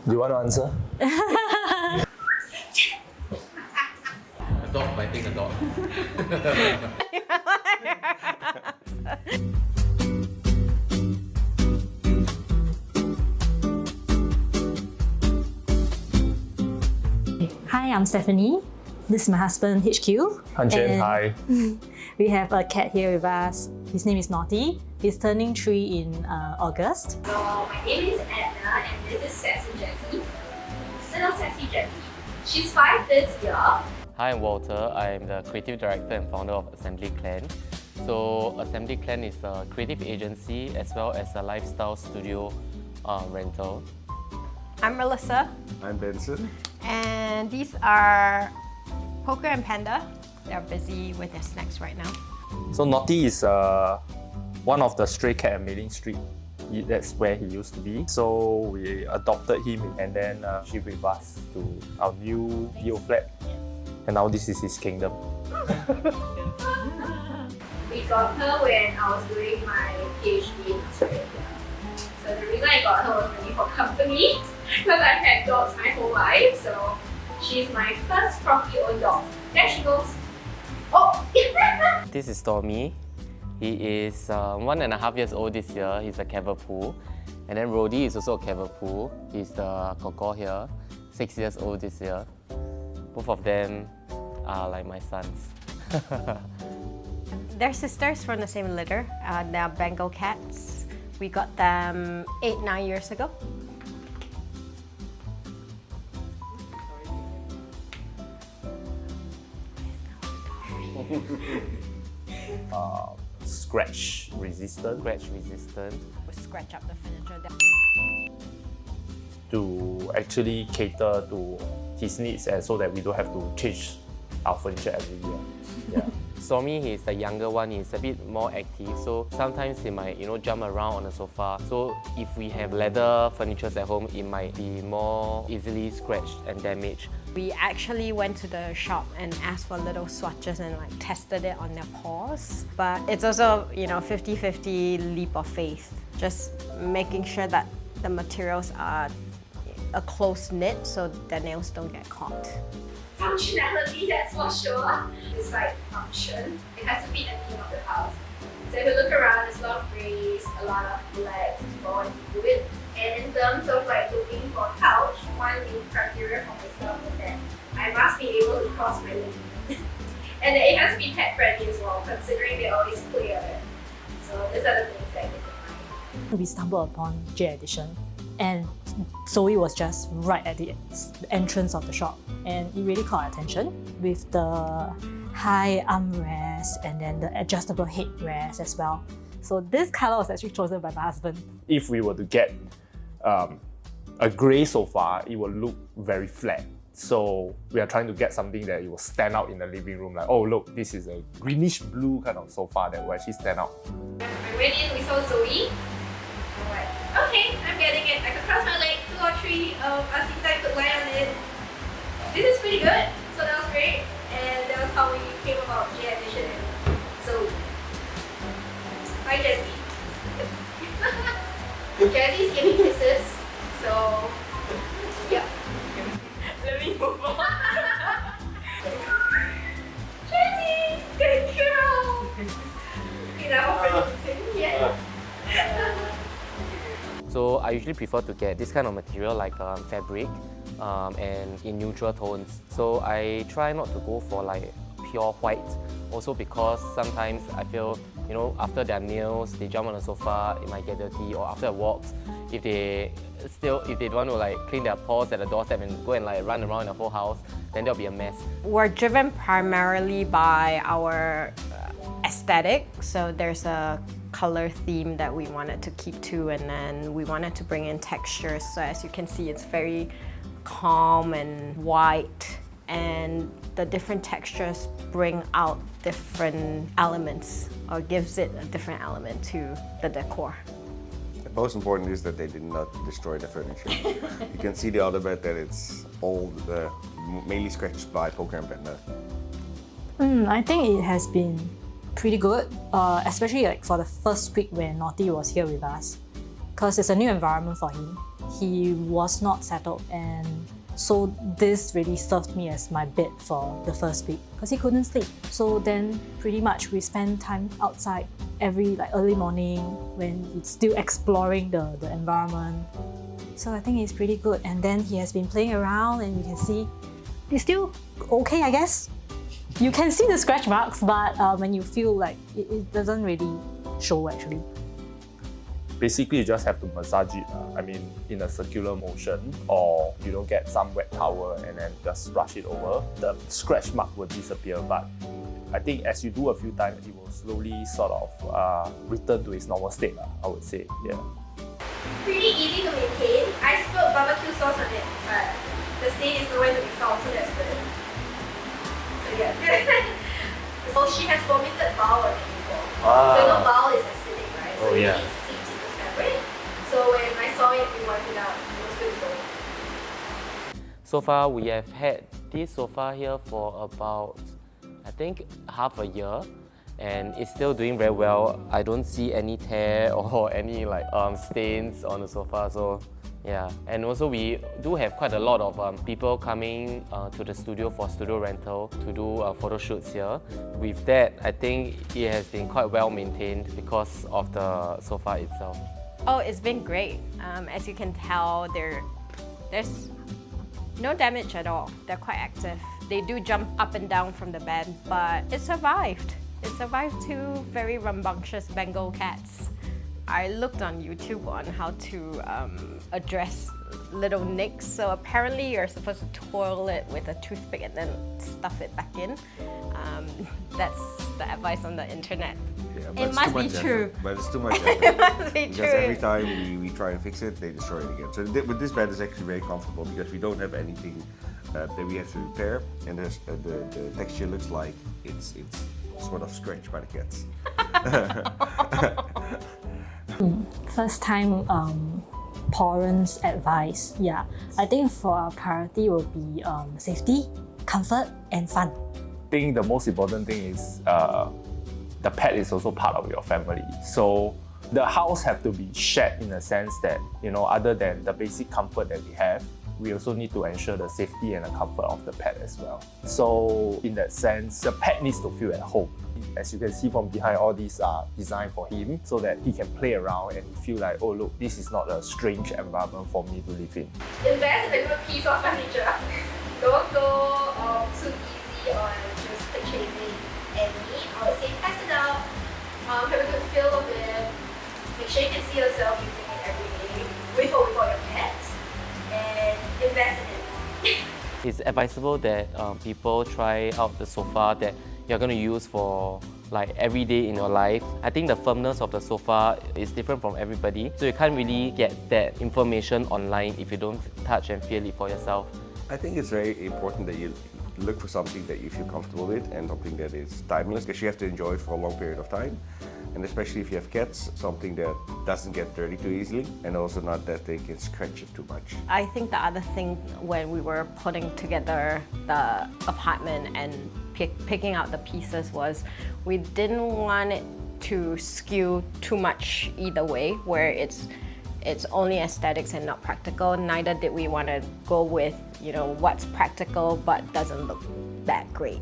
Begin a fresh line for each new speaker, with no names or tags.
Do you want to answer?
A dog biting a dog.
Hi, I'm Stephanie. This is my husband, HQ.
Hanchen, hi.
We have a cat here with us. His name is Naughty. He's turning 3 in August.
So my name is Edna and this is Sassy Jackie. Little Sassy Jackie. She's 5 this year.
Hi, I'm Walter. I'm the creative director and founder of Assembly Clan. So Assembly Clan is a creative agency as well as a lifestyle studio rental.
I'm Melissa,
I'm Benson.
and these are Poker and Panda. They're busy with their snacks right now.
So Naughty is one of the stray cat at Mei Ling Street. That's where he used to be. So we adopted him and then shipped with us to our new PO flat. And now this is his kingdom.
We got her when I was doing my PhD in Australia. So the reason I got her was really for company because I've had dogs my whole life. So she's my first properly owned dog. There she goes. Oh!
This is Stormy. He is 1.5 years old this year. He's a Cavapoo. And then Rhodey is also a Cavapoo. He's the Koko here, 6 years old this year. Both of them are like my sons.
They're sisters from the same litter. They're Bengal cats. We got them 8-9 years ago.
Scratch resistant
Scratch resistant.
We scratch up the furniture.
to actually cater to his needs and so that we don't have to change our furniture every year. Yeah.
Stormy, he's the younger one, he's a bit more active, so sometimes he might, jump around on the sofa. So if we have leather furnitures at home, it might be more easily scratched and damaged.
We actually went to the shop and asked for little swatches and tested it on their paws. But it's also, 50-50 leap of faith. Just making sure that the materials are a close knit so the nails don't get caught.
Functionality, that's for sure. It's like function. It has to fit the theme of the house. So if you look around, there's a lot of grays, a lot of blacks, people want to do it. And in terms of looking for a couch, one main criteria for myself is that I must be able to cross my leg. And it has to be pet friendly as well, considering they always play on it. So these are the things that I keep in mind.
We stumbled upon J Edition, and Zoe was just right at the entrance of the shop, and it really caught our attention with the high armrest and then the adjustable headrest as well. So this color was actually chosen by my husband.
If we were to get a grey sofa, it will look very flat. So we are trying to get something that it will stand out in the living room. Like, oh look, this is a greenish blue kind of sofa that will actually stand out.
I went in, we saw Zoe. I'm like, okay, I'm getting it. I could cross my leg, 2 or 3 Asita could lie on it. This is pretty good. So that was great. And that was how we came about J Edition and Zoe. Hi Jessie. Jessie's giving kisses. So yeah. Let me move on. Jessie! Good girl! Enough of anything yet.
So I usually prefer to get this kind of material like fabric and in neutral tones. So I try not to go for pure white, also because sometimes I feel, after their meals, they jump on the sofa, it might get dirty, or after walks, if they don't want to clean their paws at the doorstep and go and run around in the whole house, then there'll be a mess.
We're driven primarily by our aesthetic. So there's a color theme that we wanted to keep to, and then we wanted to bring in textures. So as you can see, it's very calm and white, and the different textures bring out different elements or gives it a different element to the decor.
The most important is that they did not destroy the furniture. You can see the other bed that it's all mainly scratched by Poker and Panda.
I think it has been pretty good, especially for the first week when Naughty was here with us, because it's a new environment for him. he was not settled, and so this really served me as my bed for the first week because he couldn't sleep. So then pretty much we spend time outside every early morning when he's still exploring the environment. So I think he's pretty good, and then he has been playing around and you can see he's still okay, I guess. You can see the scratch marks, but when you feel like it doesn't really show actually.
Basically, you just have to massage it, in a circular motion, or you don't get some wet towel and then just brush it over. The scratch mark will disappear, but I think as you do a few times, it will slowly sort of return to its normal state, I would say, yeah.
Pretty easy to maintain. I spilled barbecue sauce on it, but the stain is nowhere to be found, so that's good. So yeah. So she has vomited bowel on it before. So no bowel is acidic, right? So it seeps into fabric. So when I saw it, we wiped it out. It was good to go.
So far, we have had this sofa here for about, I think, half a year, and it's still doing very well. I don't see any tear or any stains on the sofa, so yeah. And also we do have quite a lot of people coming to the studio for studio rental to do photo shoots here. With that, I think it has been quite well maintained because of the sofa itself.
Oh, it's been great. As you can tell, there's no damage at all. They're quite active. They do jump up and down from the bed, but it survived. It survived 2 very rambunctious Bengal cats. I looked on YouTube on how to address little nicks. So apparently you're supposed to twirl it with a toothpick and then stuff it back in. That's the advice on the internet.
Yeah,
It must be true.
But it's too much effort.
It must be
Because
true.
every time we try and fix it, they destroy it again. So with this bed, it's actually very comfortable because we don't have anything that we have to repair, and the texture looks like it's sort of scratched by the cats.
First time pawrents advice. Yeah, I think for our priority will be safety, comfort, and fun.
I think the most important thing is the pet is also part of your family. So the house have to be shared in a sense that, other than the basic comfort that we have, we also need to ensure the safety and the comfort of the pet as well. So in that sense, the pet needs to feel at home. As you can see from behind, all these are designed for him so that he can play around and feel like, oh look, this is not a strange environment for me to live in.
Invest in a good piece of furniture. Don't go too easy on just purchasing any. I would say test it out, have a good feel of it, make sure you can see yourself using it every day, with or without your pets, and invest in it.
It's advisable that people try out the sofa that you're going to use for every day in your life. I think the firmness of the sofa is different from everybody, so you can't really get that information online if you don't touch and feel it for yourself.
I think it's very important that you look for something that you feel comfortable with and something that is timeless, because you have to enjoy it for a long period of time. And especially if you have cats, something that doesn't get dirty too easily and also not that they can scratch it too much.
I think the other thing when we were putting together the apartment and picking out the pieces was we didn't want it to skew too much either way, where it's only aesthetics and not practical. Neither did we want to go with, what's practical but doesn't look that great.